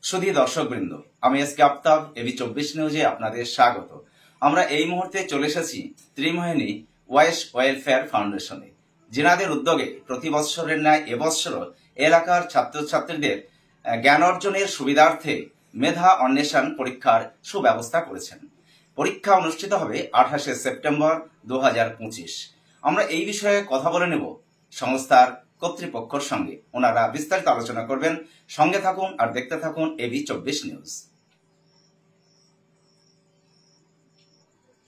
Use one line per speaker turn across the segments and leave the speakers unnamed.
সুধী দর্শকবৃন্দ, আমি S K Aftab, এবি24 নিউজে আপনাদের স্বাগত। আমরা এই মুহূর্তে চলে এসেছি ত্রিমোহিনী ওয়াইস ওয়েলফেয়ার ফাউন্ডেশনে, যিনাদের উদ্যোগে প্রতি বৎসরের ন্যায় এবৎসরও এলাকার ছাত্রছাত্রীদের জ্ঞান অর্জনের সুবিধার্থে মেধা অন্বেষণ পরীক্ষার সুব্যবস্থা করেছেন। পরীক্ষা অনুষ্ঠিত হবে 28 সেপ্টেম্বর 2025। আমরা এই বিষয়ে কথা বলে নেব সংস্থার কর্তৃপক্ষের সঙ্গে। ওনারা বিস্তারিত আলোচনা করবেন। সঙ্গে থাকুন আর দেখতে থাকুন এবি24 নিউজ।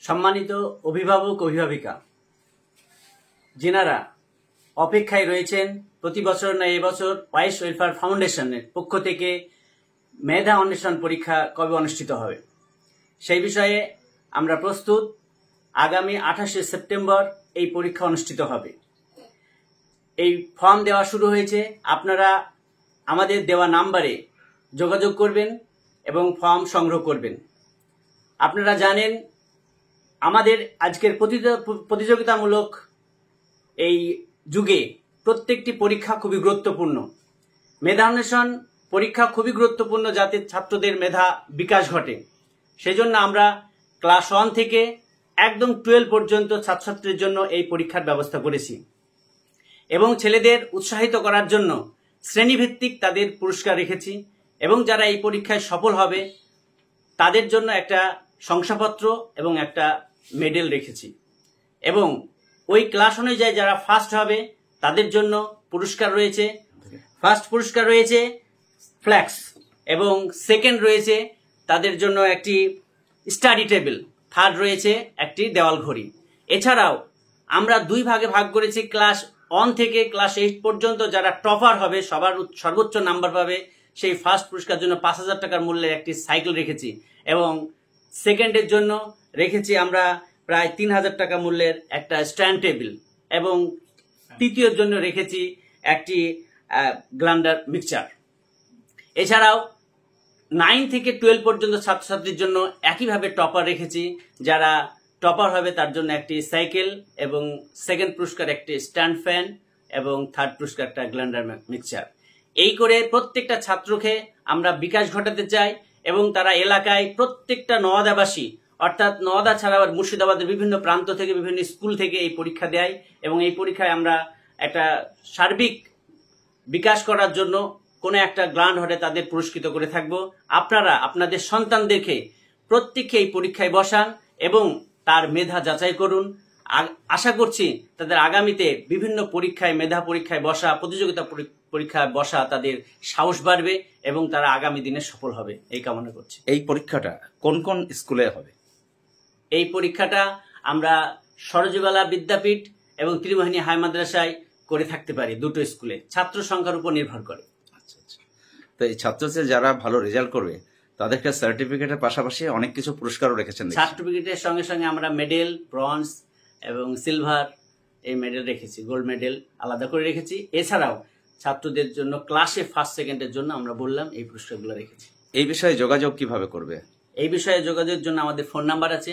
সম্মানিত অভিভাবক অভিভাবিকা, যিনারা অপেক্ষায় রয়েছেন প্রতি বছর না এবছর ওয়াইস ওয়েলফেয়ার ফাউন্ডেশনের পক্ষ থেকে মেধা অন্বেষণ পরীক্ষা কবে অনুষ্ঠিত হবে সেই বিষয়ে আমরা প্রস্তুত। আগামী 28 সেপ্টেম্বর এই পরীক্ষা অনুষ্ঠিত হবে। এই ফর্ম দেওয়া শুরু হয়েছে। আপনারা আমাদের দেওয়া নাম্বারে যোগাযোগ করবেন এবং ফর্ম সংগ্রহ করবেন। আপনারা জানেন আমাদের আজকের প্রতিযোগিতামূলক এই যুগে প্রত্যেকটি পরীক্ষা খুবই গুরুত্বপূর্ণ। মেধা অন্বেষণ পরীক্ষা খুবই গুরুত্বপূর্ণ, যাতে ছাত্রদের মেধা বিকাশ ঘটে। সেজন্য আমরা ক্লাস 1 থেকে একদম 12 পর্যন্ত ছাত্রছাত্রীর জন্য এই পরীক্ষার ব্যবস্থা করেছি এবং ছেলেদের উৎসাহিত করার জন্য শ্রেণীভিত্তিক তাদের পুরস্কার রেখেছি এবং যারা এই পরীক্ষায় সফল হবে তাদের জন্য একটা শংসাপত্র এবং একটা মেডেল রেখেছি এবং ওই ক্লাস অনুযায়ী যারা ফার্স্ট হবে তাদের জন্য পুরস্কার রয়েছে। ফার্স্ট পুরস্কার রয়েছে ফ্ল্যাক্স এবং সেকেন্ড রয়েছে তাদের জন্য একটি স্টাডি টেবিল, থার্ড রয়েছে একটি দেওয়াল ঘড়ি। এছাড়াও আমরা 2 ভাগে ভাগ করেছি। ক্লাস 1 থেকে ক্লাস 8 পর্যন্ত যারা টপার হবে, সবার সর্বোচ্চ নাম্বার পাবে, সেই ফার্স্ট পুরস্কার জন্য 5000 টাকার মূল্যের একটি সাইকেল রেখেছি এবং সেকেন্ডের জন্য রেখেছি আমরা প্রায় 3000 টাকা মূল্যের একটা স্ট্যান্ড টেবিল এবং তৃতীয়ের জন্য রেখেছি একটি গ্রাইন্ডার মিক্সচার। এছাড়াও 9 থেকে 12 পর্যন্ত ছাত্রছাত্রীর জন্য একইভাবে টপার রেখেছি। যারা টপার হবে তার জন্য একটি সাইকেল এবং সেকেন্ড পুরস্কার একটি স্ট্যান্ড ফ্যান এবং থার্ড পুরস্কার একটা গ্রাইন্ডার মিক্সচার। এই করে প্রত্যেকটা ছাত্রকে আমরা বিকাশ ঘটাতে চাই এবং তারা এলাকায় প্রত্যেকটা নওয়াদাবাসী, অর্থাৎ নওয়াদা ছাড়াও মুর্শিদাবাদের বিভিন্ন প্রান্ত থেকে, বিভিন্ন স্কুল থেকে এই পরীক্ষা দেয় এবং এই পরীক্ষায় আমরা একটা সার্বিক বিকাশ করার জন্য কোনো একটা গ্রান্ট হলে তাদের পুরস্কৃত করে থাকব। আপনারা আপনাদের সন্তানদেরকে প্রত্যেককে এই পরীক্ষায় বসান এবং তার মেধা যাচাই করুন। আশা করছি তাদের আগামীতে বিভিন্ন পরীক্ষায়, মেধা পরীক্ষায় বসা, প্রতিযোগিতা পরীক্ষায় বসা তাদের সাহস বাড়বে এবং তারা আগামী দিনে সফল হবে, এই কামনা করছি।
এই পরীক্ষাটা কোন কোন স্কুলে হবে?
এই পরীক্ষাটা আমরা সরজীবালা বিদ্যাপীঠ এবং ত্রিমোহিনী হাই মাদ্রাসায় করে থাকতে পারি, দুটো স্কুলে, ছাত্র সংখ্যার উপর নির্ভর করে।
আচ্ছা আচ্ছা। তো এই ছাত্রছাত্রী যারা ভালো রেজাল্ট করবে তাদেরকে সার্টিফিকেটের পাশাপাশি অনেক কিছু পুরস্কারও রেখেছেন।
সার্টিফিকেটের সঙ্গে সঙ্গে আমরা মেডেল, ব্রঞ্জ এবং সিলভার এই মেডেল রেখেছি, গোল্ড মেডেল আলাদা করে রেখেছি। এছাড়াও ছাত্রদের জন্য ক্লাসে ফার্স্ট সেকেন্ডের জন্য আমরা বললাম এই পুরস্কারগুলো রেখেছি।
এই বিষয়ে যোগাযোগ কিভাবে করবে?
এই বিষয়ে যোগাযোগের জন্য আমাদের ফোন নাম্বার আছে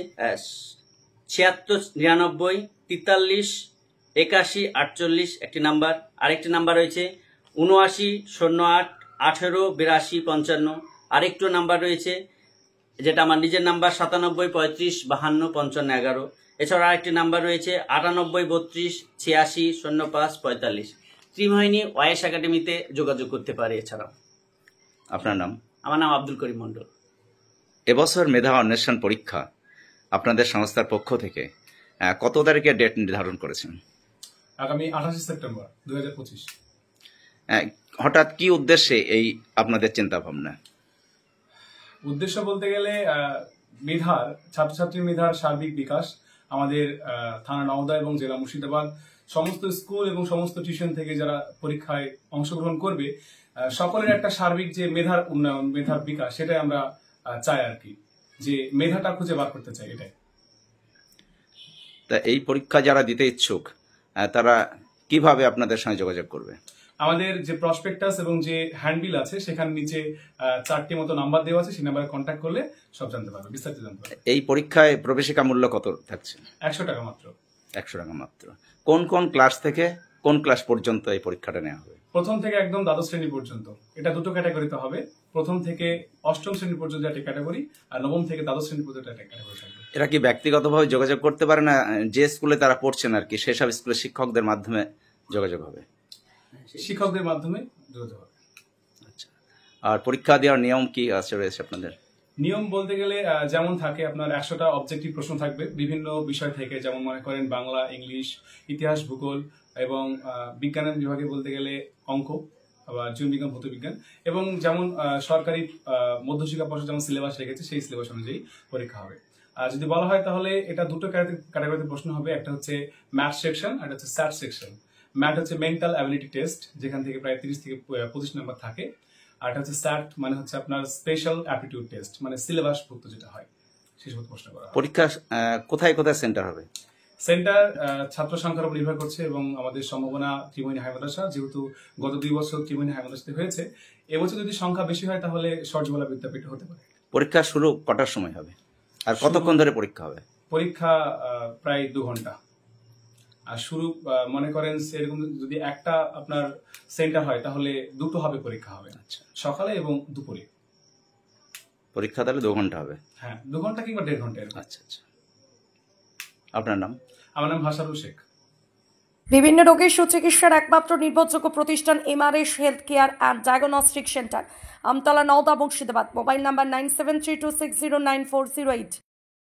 7699 43 81 48 একটি নাম্বার। আরেকটি নাম্বার রয়েছে 7908 18 82 55। আরেকটু নাম্বার রয়েছে যেটা আমার নিজের নাম্বার 97 35 52 55 11। এছাড়া আরেকটি নাম্বার রয়েছে 98 32 86 05 45। ত্রিমোহিনী ওয়াইস একাডেমিতে যোগাযোগ করতে পারে। এছাড়াও
আপনার নাম?
আমার নাম আব্দুল করিম মন্ডল।
এবছর মেধা অন্বেষণ পরীক্ষা আপনাদের সংস্থার পক্ষ থেকে কত তারিখে ডেট নির্ধারণ করেছেন?
আগামী 28 সেপ্টেম্বর 2025।
হঠাৎ কি উদ্দেশ্যে এই আপনাদের চিন্তা ভাবনা?
উদ্দেশ্য বলতে গেলে ছাত্রছাত্রীর মেধার সার্বিক বিকাশ। আমাদের থানা নওদা এবং জেলা মুর্শিদাবাদ সমস্ত স্কুল এবং সমস্ত টিউশন থেকে যারা পরীক্ষায় অংশগ্রহণ করবে সকলের একটা সার্বিক যে মেধার উন্নয়ন, মেধার বিকাশ, সেটাই আমরা চাই আর কি, যে মেধাটা খুঁজে বার করতে চাই, এটাই।
তা এই পরীক্ষা যারা দিতে ইচ্ছুক তারা কিভাবে আপনাদের সঙ্গে যোগাযোগ করবে?
আমাদের যে প্রসপেক্টাস এবং যে হ্যান্ডবিল আছে সেখানে নিচে 4টি মতো নাম্বার দেওয়া আছে, সেই নাম্বারে কন্ট্যাক্ট করলে সব জানতে পারবে, বিস্তারিত জানতে পারবে।
এই পরীক্ষায় প্রবেশিকা মূল্য কত থাকছে?
100 টাকা মাত্র।
100 টাকা মাত্র। কোন কোন ক্লাস থেকে কোন ক্লাস পর্যন্ত এই পরীক্ষাটা নেওয়া হবে?
প্রথম থেকে একদম দ্বাদশ শ্রেণী পর্যন্ত। এটা দুটো ক্যাটাগরিতে হবে। প্রথম থেকে অষ্টম শ্রেণী পর্যন্ত একটা ক্যাটাগরি, আর নবম থেকে দ্বাদশ শ্রেণী পর্যন্ত একটা ক্যাটাগরি থাকবে।
এরা কি ব্যক্তিগতভাবে যোগাযোগ করতে পারে না, যে স্কুলে তারা পড়ছেন আর কি সেসব স্কুলের শিক্ষকদের মাধ্যমে যোগাযোগ হবে?
শিক্ষকদের মাধ্যমে যোগাযোগ হবে।
আচ্ছা, আর পরীক্ষা দেওয়ার নিয়ম কি আছে রয়েছে আপনাদের?
নিয়ম বলতে গেলে যেমন থাকে আপনার 100টা অবজেক্টিভ প্রশ্ন থাকবে বিভিন্ন বিষয় থেকে, যেমন মনে করেন বাংলা, ইংলিশ, ইতিহাস, ভূগোল, এবং বিজ্ঞানের বিভাগে বলতে গেলে অঙ্ক বা জীববিজ্ঞান, ভৌতবিজ্ঞান, এবং যেমন সরকারি মধ্যশিক্ষা পর্ষদ যেমন সিলেবাস রেখেছে সেই সিলেবাস অনুযায়ী পরীক্ষা হবে। আর যদি বলা হয় তাহলে এটা দুটো ক্যাটাগরিতে প্রশ্ন হবে, একটা হচ্ছে ম্যাথ সেকশন আর একটা হচ্ছে স্যাট সেকশন। ম্যাথ হচ্ছে মেন্টাল অ্যাবিলিটি টেস্ট, যেখান থেকে প্রায় 30 থেকে 25 নম্বর থাকে। আর এটা হচ্ছে স্যাট, মানে হচ্ছে আপনার স্পেশাল অ্যাপটিটিউড টেস্ট, মানে সিলেবাস ভুক্ত যেটা হয় সেই সমস্ত প্রশ্ন করা হয়।
পরীক্ষা কোথায় কোথায় সেন্টার হবে?
সেন্টার ছাত্র সংখ্যার উপর নির্ভর করছে, এবং আমাদের সম্ভাবনা ত্রিমোহিনী হাই মাদ্রাসা, যেহেতু গত 2 বছর ত্রিমোহিনী হাই মাদ্রাসাতে হয়েছে, এবছর যদি সংখ্যা বেশি হয় তাহলে সরজবালা বিদ্যাপীঠ হতে পারে।
পরীক্ষা শুরু কটার সময় হবে আর কতক্ষণ ধরে পরীক্ষা হবে?
পরীক্ষা প্রায় 2 ঘন্টা। আর শুরু মনে করেন এরকম যদি একটা আপনার সেন্টার হয় তাহলে দুটো হবে পরীক্ষা হবে,
আচ্ছা,
সকালে এবং দুপুরে।
পরীক্ষা তাহলে 2 ঘন্টা হবে?
হ্যাঁ, 2 ঘন্টা কিংবা 1.5 ঘন্টা এরকম।
আচ্ছা আচ্ছা, আপনার নাম?
আমার নাম হাসানুল শেখ।
বিভিন্ন রোগের সুচিকিৎসার একমাত্র নির্ভরযোগ্য প্রতিষ্ঠান MRS health care and diagnostic centre, Amtala, Nowda, Murshidabad. Mobile number 9732609408।